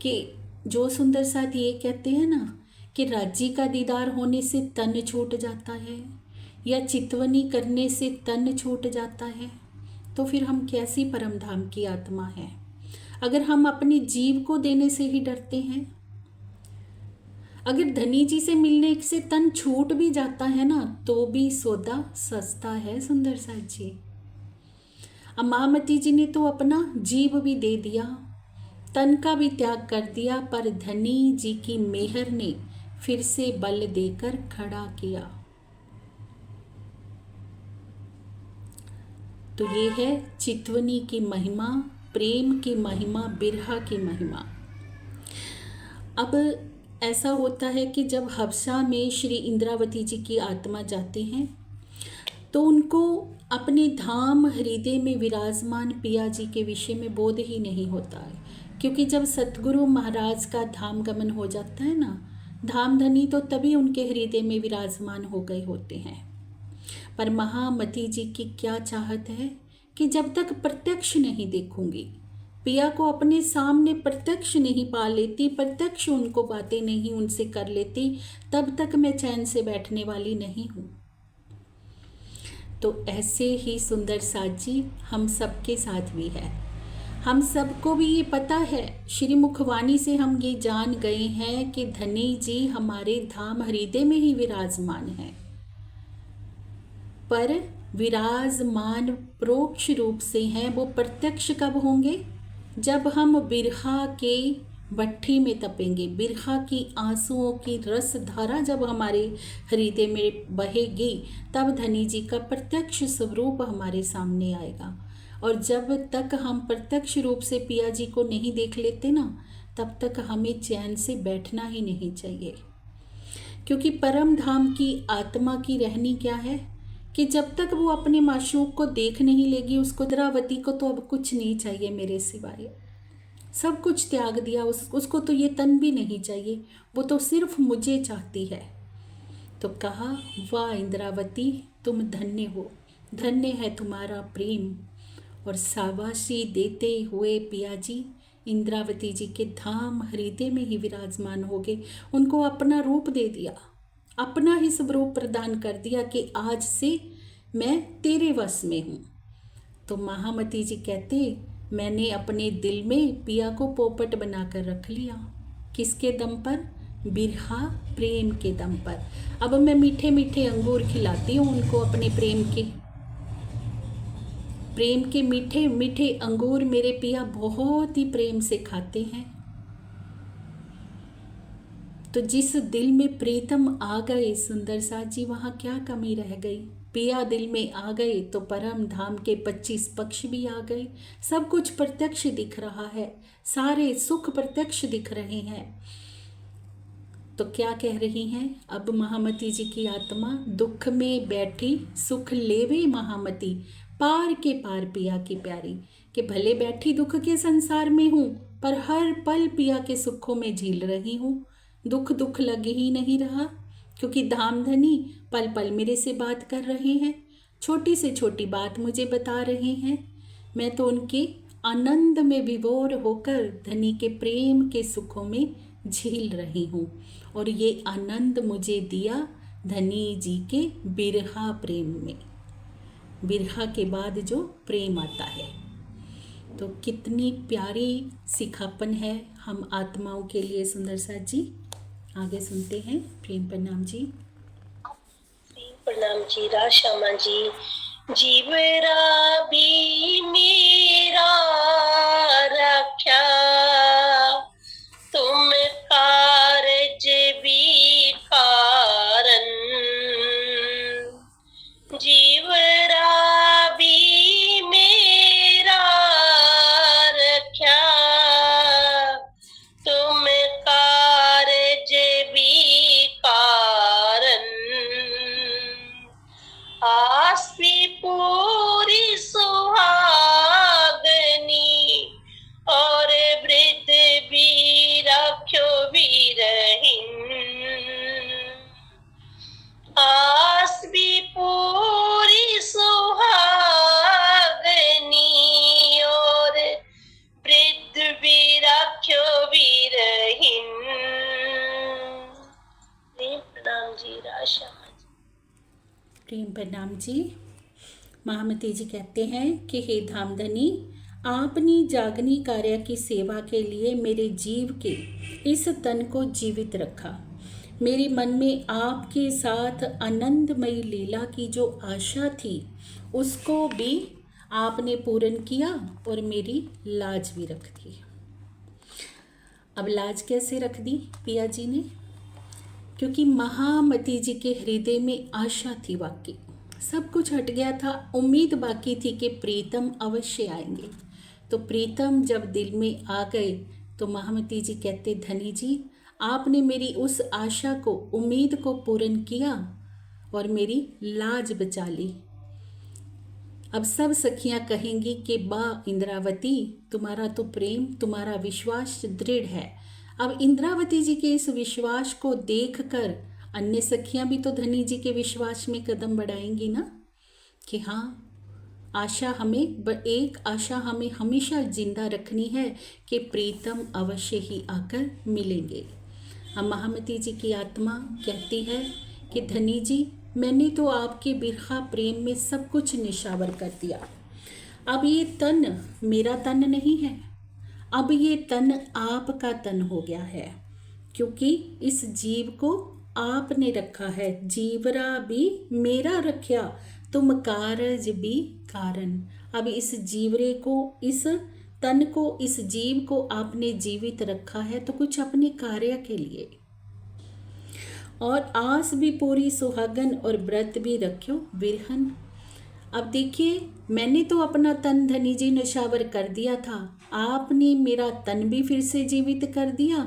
कि जो सुंदर साथ ये कहते हैं ना कि राज्य का दीदार होने से तन छूट जाता है या चितवनी करने से तन छूट जाता है, तो फिर हम कैसी परम धाम की आत्मा है अगर हम अपने जीव को देने से ही डरते हैं। अगर धनी जी से मिलने से तन छूट भी जाता है ना तो भी सौदा सस्ता है सुंदर साथ जी। महामती जी ने तो अपना जीव भी दे दिया, तन का भी त्याग कर दिया, पर धनी जी की मेहर ने फिर से बल देकर खड़ा किया। तो ये है चितवनी की महिमा, प्रेम की महिमा, बिरहा की महिमा। अब ऐसा होता है कि जब हबसा में श्री इंद्रावती जी की आत्मा जाती हैं तो उनको अपने धाम हृदय में विराजमान पिया जी के विषय में बोध ही नहीं होता है, क्योंकि जब सतगुरु महाराज का धाम गमन हो जाता है ना, धाम धनी तो तभी उनके हृदय में विराजमान हो गए होते हैं। पर महामती जी की क्या चाहत है कि जब तक प्रत्यक्ष नहीं देखूंगी, पिया को अपने सामने प्रत्यक्ष नहीं पा लेती, प्रत्यक्ष उनको बातें नहीं उनसे कर लेती, तब तक मैं चैन से बैठने वाली नहीं हूँ। तो ऐसे ही सुंदर साथ जी हम सबके साथ भी है। हम सबको भी ये पता है, श्री मुखवाणी से हम ये जान गए हैं कि धनी जी हमारे धाम हृदय में ही विराजमान है, पर विराजमान परोक्ष रूप से हैं। वो प्रत्यक्ष कब होंगे? जब हम बिरहा के भट्ठी में तपेंगे, बिरहा की आंसुओं की रस धारा जब हमारे हृदय में बहेगी, तब धनी जी का प्रत्यक्ष स्वरूप हमारे सामने आएगा। और जब तक हम प्रत्यक्ष रूप से पिया जी को नहीं देख लेते ना, तब तक हमें चैन से बैठना ही नहीं चाहिए। क्योंकि परम धाम की आत्मा की रहनी क्या है कि जब तक वो अपने माशूक को देख नहीं लेगी, उसको इंद्रावती को तो अब कुछ नहीं चाहिए मेरे सिवाय, सब कुछ त्याग दिया, उसको तो ये तन भी नहीं चाहिए, वो तो सिर्फ मुझे चाहती है। तो कहा, वाह इंद्रावती तुम धन्य हो, धन्य है तुम्हारा प्रेम। और शाबाशी देते हुए पिया जी इंद्रावती जी के धाम हृदय में ही विराजमान हो गए, उनको अपना रूप दे दिया, अपना ही स्वरूप प्रदान कर दिया कि आज से मैं तेरे वश में हूँ। तो महामती जी कहते, मैंने अपने दिल में पिया को पोपट बनाकर रख लिया। किसके दम पर? बिरहा प्रेम के दम पर। अब मैं मीठे मीठे अंगूर खिलाती हूँ उनको, अपने प्रेम के मीठे मीठे अंगूर मेरे पिया बहुत ही प्रेम से खाते हैं। तो जिस दिल में प्रीतम आ गए सुंदर साथ जी, वहाँ क्या कमी रह गई? पिया दिल में आ गए तो परम धाम के 25 पक्ष भी आ गए, सब कुछ प्रत्यक्ष दिख रहा है, सारे सुख प्रत्यक्ष दिख रहे हैं। तो क्या कह रही हैं अब महामती जी की आत्मा? दुख में बैठी सुख लेवे महामती, पार के पार पिया की प्यारी। कि भले बैठी दुख के संसार में हूँ, पर हर पल पिया के सुखों में झील रही हूँ। दुख दुख लग ही नहीं रहा, क्योंकि धामधनी पल पल मेरे से बात कर रहे हैं, छोटी से छोटी बात मुझे बता रहे हैं। मैं तो उनके आनंद में विभोर होकर धनी के प्रेम के सुखों में झील रही हूँ। और ये आनंद मुझे दिया धनी जी के बिरहा प्रेम में। बिरहा के बाद जो प्रेम आता है, तो कितनी प्यारी सिखापन है हम आत्माओं के लिए सुंदर साथ जी। आगे सुनते हैं। प्रेम प्रणाम जी। प्रणाम जी। राशामा जी। जीवरा भी मेरा रख्या, तुम कारज भी कारण। जीवरा भी मेरा रख्या, तुम कारज भी कारण। आसी पूरी सुहागनी और ब्रज प्रेम प्रणाम जी। महामती जी कहते हैं कि हे धामधनी, आपने जागनी कार्य की सेवा के लिए मेरे जीव के इस तन को जीवित रखा। मेरे मन में आपके साथ आनंदमयी लीला की जो आशा थी उसको भी आपने पूर्ण किया और मेरी लाज भी रख दी। अब लाज कैसे रख दी पिया जी ने? क्योंकि महामती जी के हृदय में आशा थी, वाकई सब कुछ हट गया था, उम्मीद बाकी थी कि प्रीतम अवश्य आएंगे। तो प्रीतम जब दिल में आ गए तो महामती जी कहते, धनी जी आपने मेरी उस आशा को, उम्मीद को पूर्ण किया और मेरी लाज बचा ली। अब सब सखियां कहेंगी कि बा इंद्रावती, तुम्हारा तो प्रेम, तुम्हारा विश्वास दृढ़ है। अब इंद्रावती जी के इस विश्वास को देखकर अन्य सखियां भी तो धनी जी के विश्वास में कदम बढ़ाएंगी ना, कि हाँ एक आशा हमें हमेशा जिंदा रखनी है कि प्रीतम अवश्य ही आकर मिलेंगे। अब महामती जी की आत्मा कहती है कि धनी जी मैंने तो आपके बिरहा प्रेम में सब कुछ निशावर कर दिया। अब ये तन मेरा तन नहीं है, अब ये तन आपका तन हो गया है, क्योंकि इस जीव को आपने रखा है। जीवरा भी मेरा रखा, तुम कारज भी कारण। अब इस जीवरे को, इस तन को, इस जीव को आपने जीवित रखा है तो कुछ अपने कार्य के लिए। और आस भी पूरी सुहागन और व्रत भी रख्यो बिरहन। अब देखिए मैंने तो अपना तन धनी जी नशावर कर दिया था, आपने मेरा तन भी फिर से जीवित कर दिया,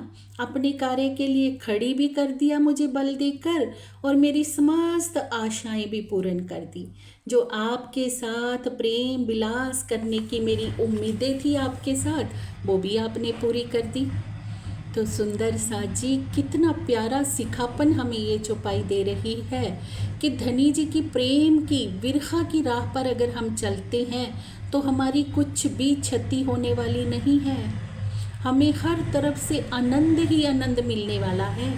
अपने कार्य के लिए खड़ी भी कर दिया मुझे बल देकर, और मेरी समस्त आशाएं भी पूर्ण कर दी। जो आपके साथ प्रेम विलास करने की मेरी उम्मीदें थी आपके साथ, वो भी आपने पूरी कर दी। तो सुंदर साजी कितना प्यारा सिखापन हमें ये चौपाई दे रही है कि धनी जी की प्रेम की विरहा की राह पर अगर हम चलते हैं तो हमारी कुछ भी क्षति होने वाली नहीं है, हमें हर तरफ से आनंद ही आनंद मिलने वाला है।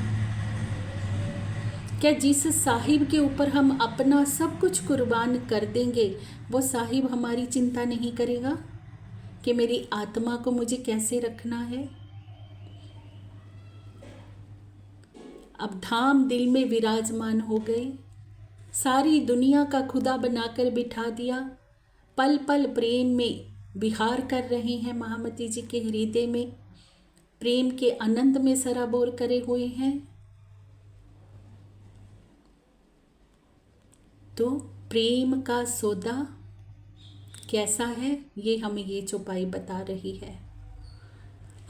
क्या जिस साहिब के ऊपर हम अपना सब कुछ कुर्बान कर देंगे वो साहिब हमारी चिंता नहीं करेगा कि मेरी आत्मा को मुझे कैसे रखना है? अब धाम दिल में विराजमान हो गए, सारी दुनिया का खुदा बनाकर बिठा दिया, पल पल प्रेम में विहार कर रहे हैं महामती जी के हृदय में, प्रेम के आनंद में सराबोर करे हुए हैं। तो प्रेम का सौदा कैसा है ये हमें ये चौपाई बता रही है।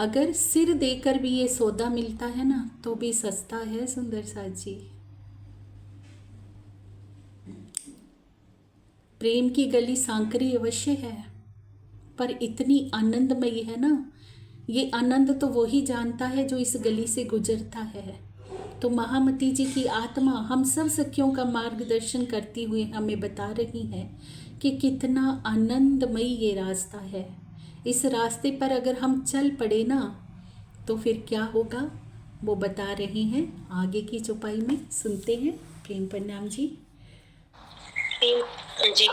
अगर सिर देकर भी ये सौदा मिलता है ना तो भी सस्ता है सुंदर साथ जी। प्रेम की गली सांकरी अवश्य है पर इतनी आनंदमयी है ना, ये आनंद तो वही जानता है जो इस गली से गुजरता है। तो महामती जी की आत्मा हम सब सखियों का मार्गदर्शन करती हुई हमें बता रही है कि कितना आनंदमयी ये रास्ता है। इस रास्ते पर अगर हम चल पड़े ना तो फिर क्या होगा वो बता रहे हैं आगे की चौपाई में, सुनते हैं। प्रेम प्रणाम जी। जी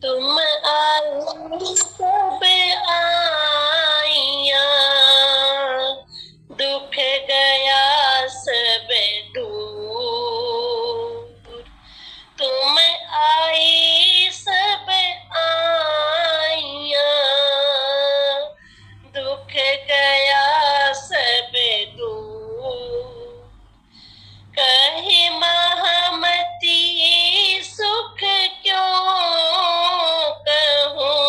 तुम आई सब आइया, दुख गया सब दूर। तुम आई सब आइया, दुख गया सब दूर। कहे महामती सुख क्यों कहूँ,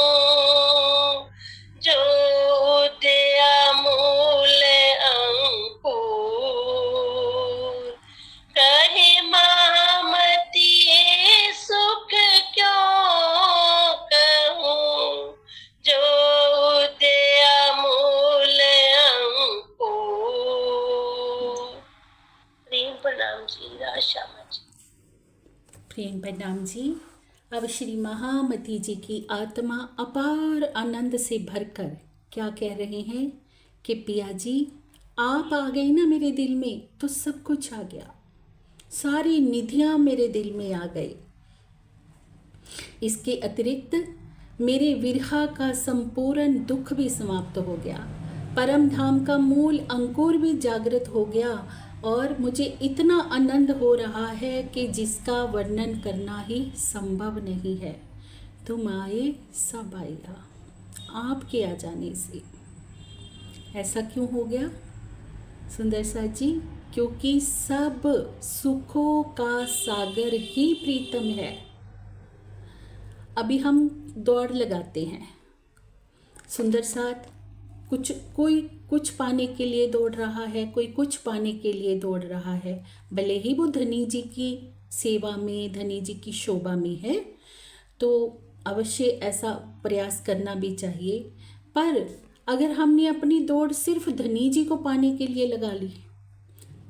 जो उदया मूल अंकुर। कहे महामती सुख क्यों कहूँ, जो उदया मूल अंकुर। प्रेम प्रणाम जी राशा जी। प्रेम प्रणाम जी। अब श्री महामती जी की आत्मा अपार आनंद से भरकर क्या कह रहे हैं कि पिया जी आप आ गए ना मेरे दिल में तो सब कुछ आ गया। सारी निधियां मेरे दिल में आ गई। इसके अतिरिक्त मेरे विरहा का संपूर्ण दुख भी समाप्त हो गया, परम धाम का मूल अंकुर भी जागृत हो गया और मुझे इतना आनंद हो रहा है कि जिसका वर्णन करना ही संभव नहीं है। तुम आए सब आया, आपके आ जाने से। ऐसा क्यों हो गया सुंदर सा जी? क्योंकि सब सुखों का सागर ही प्रीतम है। अभी हम दौड़ लगाते हैं सुंदर साथ, कोई कुछ पाने के लिए दौड़ रहा है, कोई कुछ पाने के लिए दौड़ रहा है, भले ही वो धनी जी की सेवा में, धनी जी की शोभा में है, तो अवश्य ऐसा प्रयास करना भी चाहिए। पर अगर हमने अपनी दौड़ सिर्फ धनी जी को पाने के लिए लगा ली,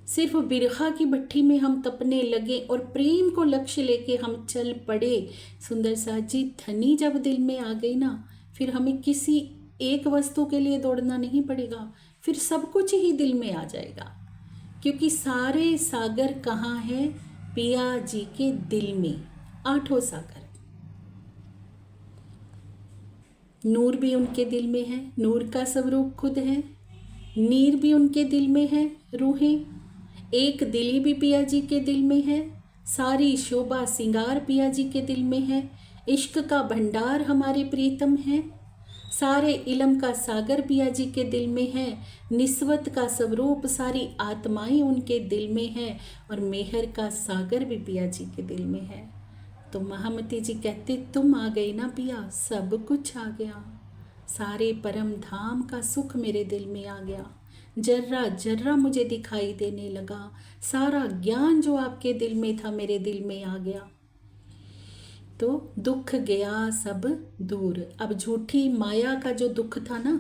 सिर्फ बिरहा की भट्टी में हम तपने लगे और प्रेम को लक्ष्य लेके हम चल पड़े, सुंदर सा जी, धनी जब दिल में आ गई ना, फिर हमें किसी एक वस्तु के लिए दौड़ना नहीं पड़ेगा, फिर सब कुछ ही दिल में आ जाएगा। क्योंकि सारे सागर कहाँ हैं? पिया जी के दिल में, आठों सागर। नूर भी उनके दिल में है, नूर का स्वरूप खुद है। नीर भी उनके दिल में है, रूहें। एक दिली भी पिया जी के दिल में है। सारी शोभा सिंगार पिया जी के दिल में है। इश्क का भंडार हमारे प्रीतम है। सारे इलम का सागर पिया जी के दिल में है। निस्वत का स्वरूप सारी आत्माएं उनके दिल में है और मेहर का सागर भी पिया जी के दिल में है। तो महामती जी कहते, तुम आ गई ना पिया, सब कुछ आ गया। सारे परम धाम का सुख मेरे दिल में आ गया। जर्रा जर्रा मुझे दिखाई देने लगा। सारा ज्ञान जो आपके दिल में था मेरे दिल में आ गया। तो दुख गया सब दूर। अब झूठी माया का जो दुख था ना,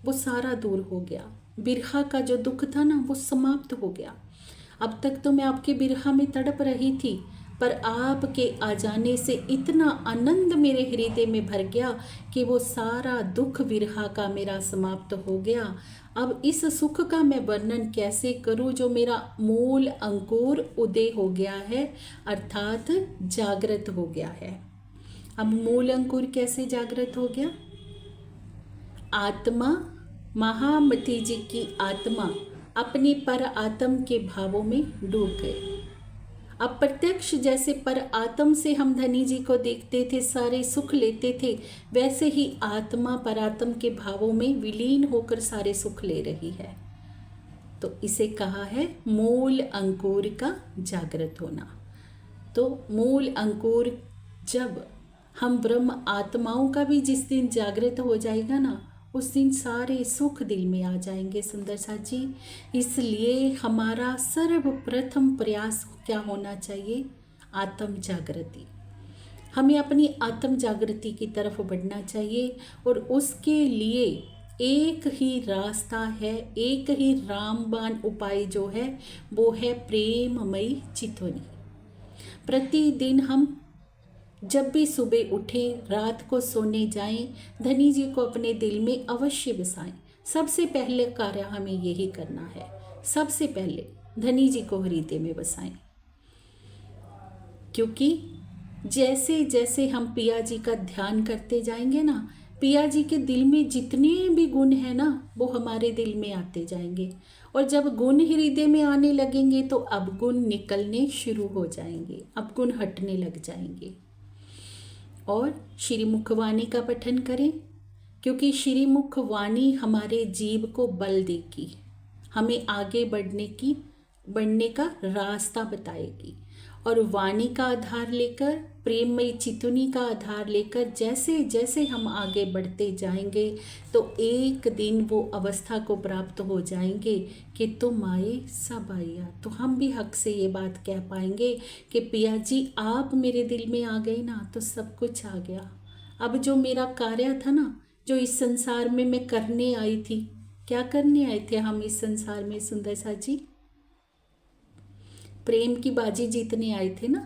वो सारा दूर हो गया। बिरहा का जो दुख था ना, वो समाप्त हो गया। अब तक तो मैं आपके बिरहा में तड़प रही थी, पर आपके आ जाने से इतना आनंद मेरे हृदय में भर गया कि वो सारा दुख विरहा का मेरा समाप्त हो गया। अब इस सुख का मैं वर्णन कैसे करूं जो मेरा मूल अंकुर उदय हो गया है, अर्थात जागृत हो गया है। अब मूल अंकुर कैसे जागृत हो गया? आत्मा, महामती जी की आत्मा अपने पर आत्म के भावों में डूब गई। अब प्रत्यक्ष जैसे पर आत्म से हम धनी जी को देखते थे, सारे सुख लेते थे, वैसे ही आत्मा परात्म के भावों में विलीन होकर सारे सुख ले रही है। तो इसे कहा है मूल अंकुर का जागृत होना। तो मूल अंकुर जब हम ब्रह्म आत्माओं का भी जिस दिन जागृत हो जाएगा ना, उस दिन सारे सुख दिल में आ जाएंगे सुंदर सा जी। इसलिए हमारा सर्वप्रथम प्रयास क्या होना चाहिए? आत्म जागृति। हमें अपनी आत्म जागृति की तरफ बढ़ना चाहिए और उसके लिए एक ही रास्ता है, एक ही रामबाण उपाय जो है वो है प्रेममयी चितवनी। प्रतिदिन हम जब भी सुबह उठें, रात को सोने जाएं, धनी जी को अपने दिल में अवश्य बसाएं। सबसे पहले कार्य हमें यही करना है। सबसे पहले धनी जी को हृदय में बसाएं, क्योंकि जैसे जैसे हम पिया जी का ध्यान करते जाएंगे ना, पिया जी के दिल में जितने भी गुण हैं ना, वो हमारे दिल में आते जाएंगे। और जब गुण हृदय में आने लगेंगे तो अब गुण निकलने शुरू हो जाएंगे, अब गुण हटने लग जाएंगे। और श्रीमुख वाणी का पठन करें, क्योंकि श्रीमुख वाणी हमारे जीव को बल देगी, हमें आगे बढ़ने का रास्ता बताएगी। और वाणी का आधार लेकर, प्रेममयी चितवनी का आधार लेकर जैसे जैसे हम आगे बढ़ते जाएंगे तो एक दिन वो अवस्था को प्राप्त हो जाएंगे कि तुम आए सब आया। तो हम भी हक से ये बात कह पाएंगे कि पिया जी आप मेरे दिल में आ गए ना, तो सब कुछ आ गया। अब जो मेरा कार्य था ना, जो इस संसार में मैं करने आई थी, क्या करने आए थे हम इस संसार में सुंदर सा जी? प्रेम की बाजी जीतने आए थे ना,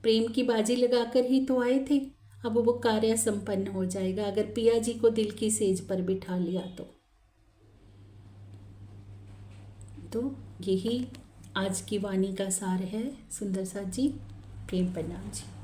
प्रेम की बाजी लगाकर ही तो आए थे। अब वो कार्य संपन्न हो जाएगा अगर पिया जी को दिल की सेज पर बिठा लिया तो यही आज की वाणी का सार है सुंदर साथ जी। प्रेम प्रणाम जी।